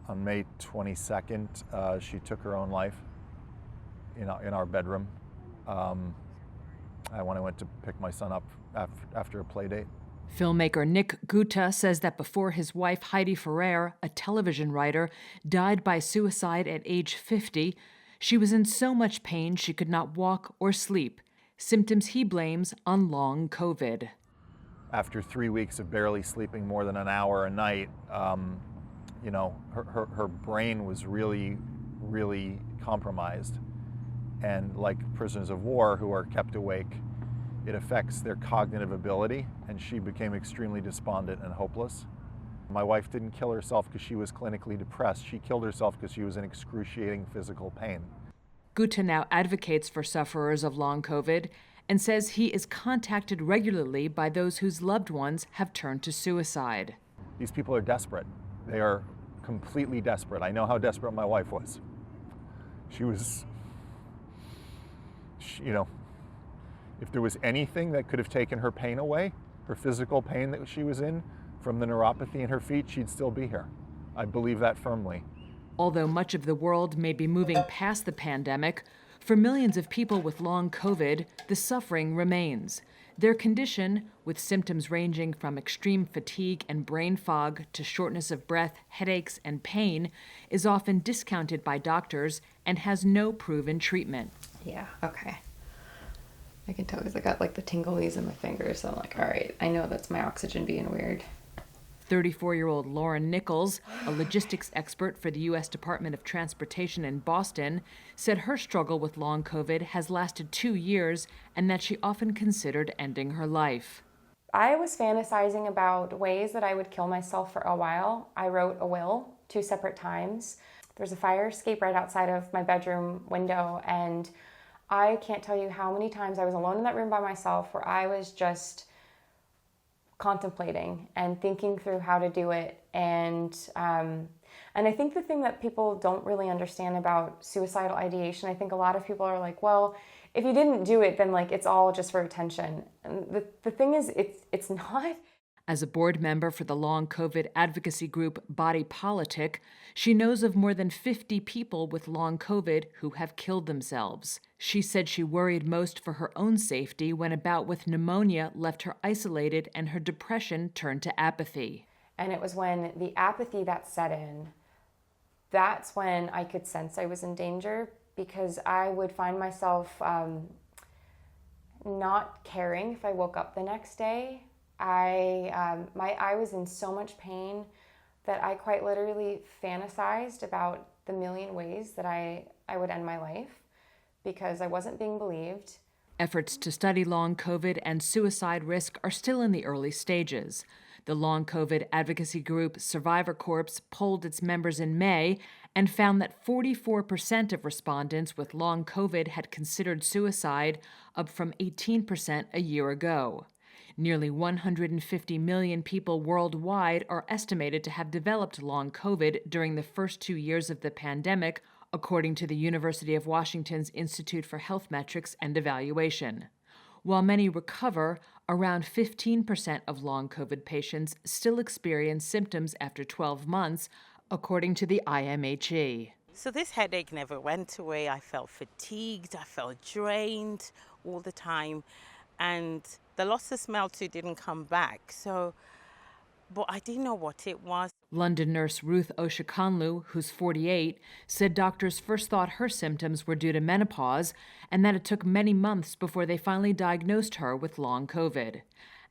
On May 22nd, she took her own life in our bedroom when I went to pick my son up after a play date. Filmmaker Nick Guta says that before his wife Heidi Ferrer, a television writer, died by suicide at age 50, she was in so much pain she could not walk or sleep, symptoms he blames on long COVID. After 3 weeks of barely sleeping more than an hour a night, her brain was really, really compromised. And like prisoners of war who are kept awake, it affects their cognitive ability, and she became extremely despondent and hopeless. My wife didn't kill herself because she was clinically depressed. She killed herself because she was in excruciating physical pain. Guta now advocates for sufferers of long COVID and says he is contacted regularly by those whose loved ones have turned to suicide. These people are desperate. They are completely desperate. I know how desperate my wife was. If there was anything that could have taken her pain away, her physical pain that she was in from the neuropathy in her feet, she'd still be here. I believe that firmly. Although much of the world may be moving past the pandemic, for millions of people with long COVID, the suffering remains. Their condition, with symptoms ranging from extreme fatigue and brain fog to shortness of breath, headaches, and pain, is often discounted by doctors and has no proven treatment. Yeah, okay. I can tell because I got like the tinglies in my fingers. So I'm like, all right, I know that's my oxygen being weird. 34-year-old Lauren Nichols, a logistics expert for the U.S. Department of Transportation in Boston, said her struggle with long COVID has lasted 2 years and that she often considered ending her life. I was fantasizing about ways that I would kill myself for a while. I wrote a will 2 separate times. There's a fire escape right outside of my bedroom window, and I can't tell you how many times I was alone in that room by myself where I was just contemplating and thinking through how to do it. And I think the thing that people don't really understand about suicidal ideation, I think a lot of people are like, well, if you didn't do it, then like it's all just for attention. And the thing is, it's not. As a board member for the long COVID advocacy group Body Politic, she knows of more than 50 people with long COVID who have killed themselves. She said she worried most for her own safety when a bout with pneumonia left her isolated and her depression turned to apathy. And it was when the apathy that set in, that's when I could sense I was in danger, because I would find myself not caring if I woke up the next day. I was in so much pain that I quite literally fantasized about the million ways that I would end my life because I wasn't being believed. Efforts to study long COVID and suicide risk are still in the early stages. The long COVID advocacy group Survivor Corps polled its members in May and found that 44% of respondents with long COVID had considered suicide, up from 18% a year ago. Nearly 150 million people worldwide are estimated to have developed long COVID during the first 2 years of the pandemic, according to the University of Washington's Institute for Health Metrics and Evaluation. While many recover, around 15% of long COVID patients still experience symptoms after 12 months, according to the IMHE. So this headache never went away. I felt fatigued, I felt drained all the time. And the loss of smell too didn't come back. But I didn't know what it was. London nurse Ruth Oshikanlu, who's 48, said doctors first thought her symptoms were due to menopause and that it took many months before they finally diagnosed her with long COVID.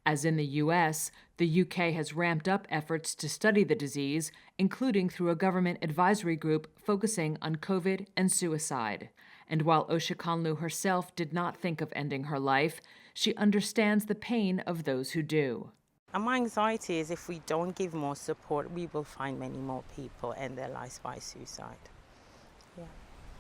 As in the U.S., the UK has ramped up efforts to study the disease, including through a government advisory group focusing on COVID and suicide. And while Oshikanlu herself did not think of ending her life, she understands the pain of those who do. And my anxiety is if we don't give more support, we will find many more people end their lives by suicide.